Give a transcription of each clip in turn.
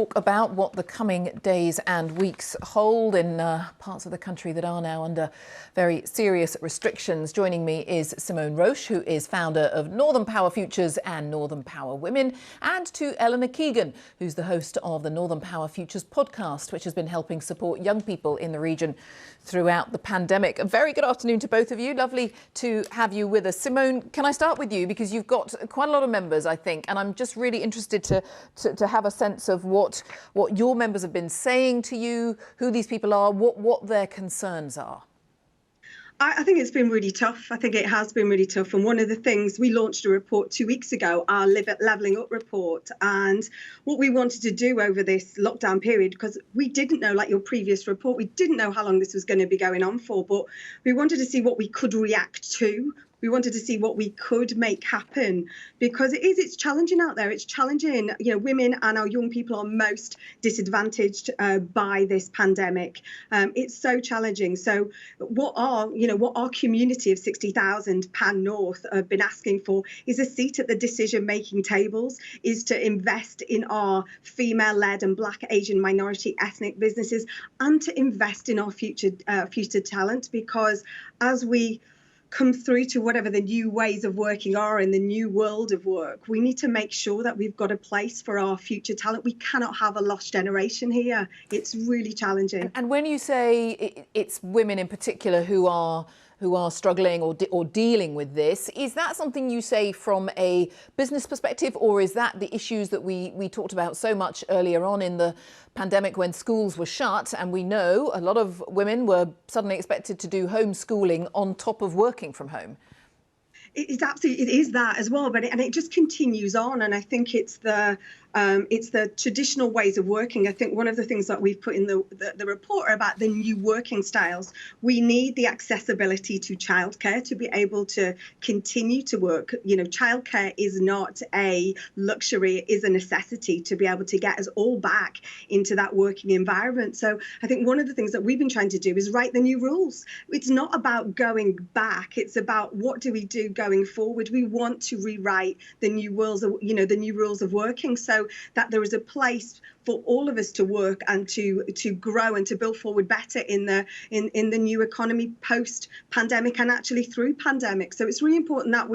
Talk about what the coming days and weeks hold in parts of the country that are now under very serious restrictions. Joining me is Simone Roche, who is founder of Northern Power Futures and Northern Power Women, and to Eleanor Keegan, who's the host of the Northern Power Futures podcast, which has been helping support young people in the region throughout the pandemic. A very good afternoon to both of you. Lovely to have you with us. Simone, can I start with you? Because you've got quite a lot of members, I think, and I'm just really interested to have a sense of what your members have been saying to you, who these people are, what their concerns are. I think it's been really tough. I think it has been really tough. And one of the things, we launched a report 2 weeks ago, our Levelling Up report. And what we wanted to do over this lockdown period, because we didn't know, like your previous report, we didn't know how long this was going to be going on for, but we wanted to see what we could react to. We wanted to see what we could make happen, because it's challenging out there. It's challenging. You know, women and our young people are most disadvantaged by this pandemic. It's so challenging. So what our community of 60,000 Pan North have been asking for is a seat at the decision-making tables, is to invest in our female-led and Black, Asian, minority, ethnic businesses, and to invest in our future talent, because as we come through to whatever the new ways of working are in the new world of work, we need to make sure that we've got a place for our future talent. We cannot have a lost generation here. It's really challenging. And when you say it's women in particular who are struggling or dealing with this, is that something you say from a business perspective, or is that the issues that we talked about so much earlier on in the pandemic when schools were shut, and we know a lot of women were suddenly expected to do homeschooling on top of working from home? It is that as well, but it just continues on, and I think it's the traditional ways of working. I think one of the things that we've put in the report are about the new working styles. We need the accessibility to childcare to be able to continue to work. You know, childcare is not a luxury; it is a necessity to be able to get us all back into that working environment. So I think one of the things that we've been trying to do is write the new rules. It's not about going back; it's about what do we do going forward. We want to rewrite the new rules of, the new rules of working, so that there is a place for all of us to work and to grow and to build forward better in the new economy post pandemic and actually through pandemic. So it's really important that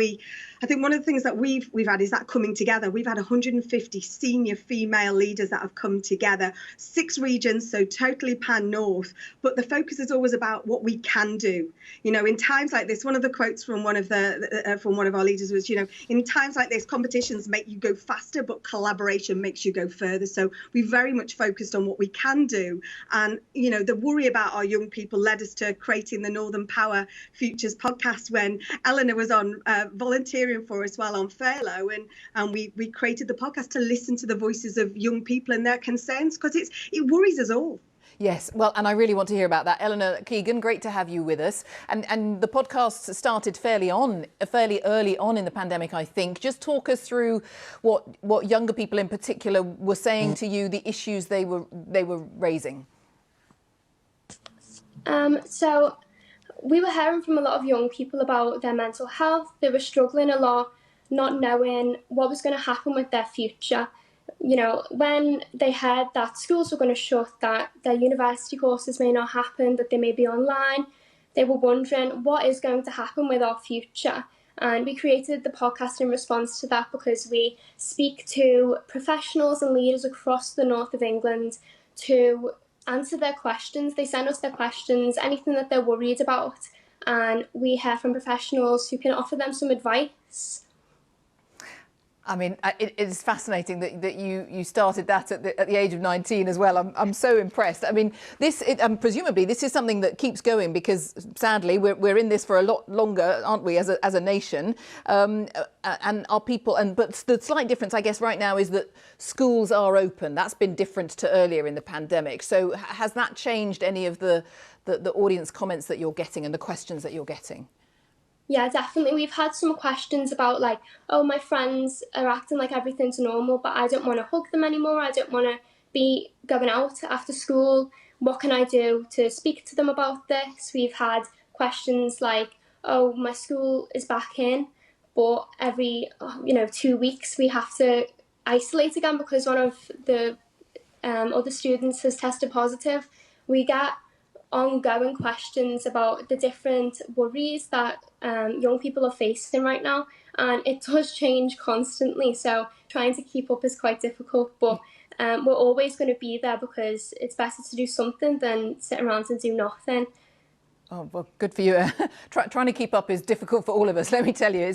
I think one of the things that we've had is that coming together. We've had 150 senior female leaders that have come together, 6 regions, so totally Pan North. But the focus is always about what we can do. You know, in times like this, one of the quotes from one of our leaders was, in times like this, competitions make you go faster, but collaboration makes you go further. So we very much focused on what we can do. And, the worry about our young people led us to creating the Northern Power Futures podcast when Eleanor was on volunteering for us while on furlough. And we created the podcast to listen to the voices of young people and their concerns, because it worries us all. Yes, well, and I really want to hear about that. Eleanor Keegan, great to have you with us. And the podcast started fairly early on in the pandemic, I think. Just talk us through what younger people in particular were saying to you, the issues they were raising. So we were hearing from a lot of young people about their mental health. They were struggling a lot, not knowing what was going to happen with their future. When they heard that schools were going to shut, that their university courses may not happen, that they may be online, they were wondering what is going to happen with our future. And we created the podcast in response to that, because we speak to professionals and leaders across the north of England to answer their questions. They send us their questions, anything that they're worried about, and we hear from professionals who can offer them some advice. I mean, it is fascinating that you started that at the age of 19 as well. I'm so impressed. I mean, presumably this is something that keeps going, because sadly we're in this for a lot longer, aren't we, as a nation, and our people. But the slight difference, I guess, right now is that schools are open. That's been different to earlier in the pandemic. So has that changed any of the audience comments that you're getting and the questions that you're getting? Yeah, definitely. We've had some questions about oh, my friends are acting like everything's normal, but I don't want to hug them anymore. I don't want to be going out after school. What can I do to speak to them about this? We've had questions like, oh, my school is back in, but every 2 weeks we have to isolate again because one of the other students has tested positive, we get ongoing questions about the different worries that young people are facing right now, and it does change constantly, so trying to keep up is quite difficult, but we're always going to be there because it's better to do something than sit around and do nothing. Oh, well, good for you. Trying to keep up is difficult for all of us, let me tell you.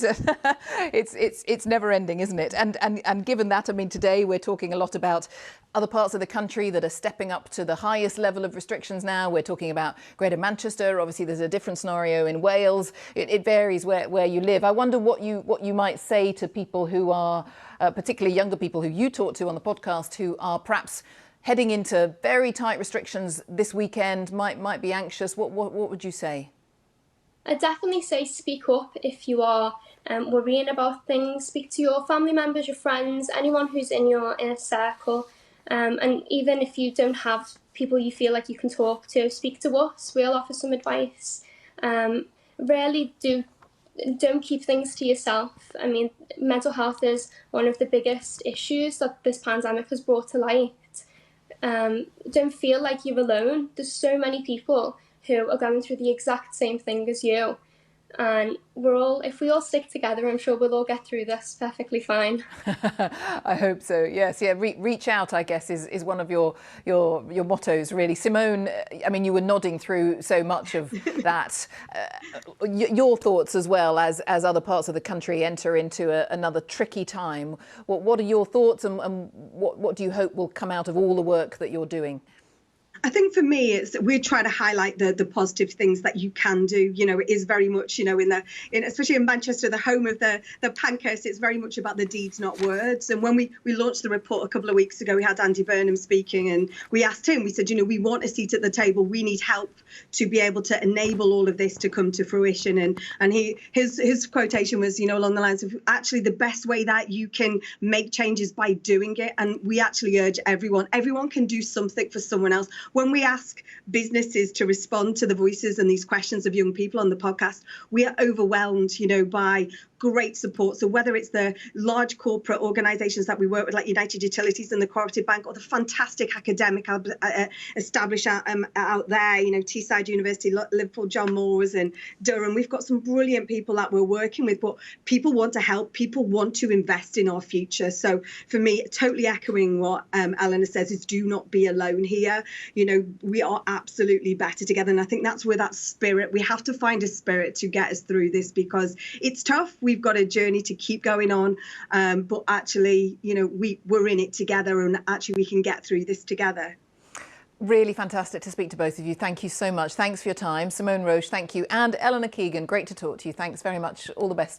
It's never ending, isn't it? And given that, I mean, today we're talking a lot about other parts of the country that are stepping up to the highest level of restrictions now. We're talking about Greater Manchester. Obviously, there's a different scenario in Wales. It varies where you live. I wonder what you might say to people who are, particularly younger people who you talk to on the podcast, who are perhaps heading into very tight restrictions this weekend, might be anxious. What would you say? I'd definitely say speak up if you are worrying about things. Speak to your family members, your friends, anyone who's in your inner circle. And even if you don't have people you feel like you can talk to, speak to us. We'll offer some advice. Really don't keep things to yourself. I mean, mental health is one of the biggest issues that this pandemic has brought to light. Don't feel like you're alone. There's so many people who are going through the exact same thing as you, and if we all stick together, I'm sure we'll all get through this perfectly fine. I hope so. Yes, yeah. Reach out, I guess, is one of your mottos, really. Simone, I mean, you were nodding through so much of that. Your thoughts as well as other parts of the country enter into another tricky time. What are your thoughts, and what do you hope will come out of all the work that you're doing? I think for me, it's we're trying to highlight the positive things that you can do. You know, it is very much, you know, especially in Manchester, the home of the Pancakes, it's very much about the deeds, not words. And when we launched the report a couple of weeks ago, we had Andy Burnham speaking, and we asked him, we said, you know, we want a seat at the table. We need help to be able to enable all of this to come to fruition. And his quotation was, you know, along the lines of, actually, the best way that you can make changes by doing it. And we actually urge everyone can do something for someone else. When we ask businesses to respond to the voices and these questions of young people on the podcast, we are overwhelmed, you know, by great support. So whether it's the large corporate organisations that we work with, like United Utilities and the Cooperative Bank, or the fantastic academic establishment out there, you know, Teesside University, Liverpool, John Moores and Durham, we've got some brilliant people that we're working with, but people want to help, people want to invest in our future. So for me, totally echoing what Eleanor says, is do not be alone here. You know, we are absolutely better together. And I think that's where that spirit, we have to find a spirit to get us through this, because it's tough. We've got a journey to keep going on, but actually, you know, we're in it together, and actually we can get through this together. Really fantastic to speak to both of you. Thank you so much. Thanks for your time. Simone Roche, thank you. And Eleanor Keegan, great to talk to you. Thanks very much. All the best.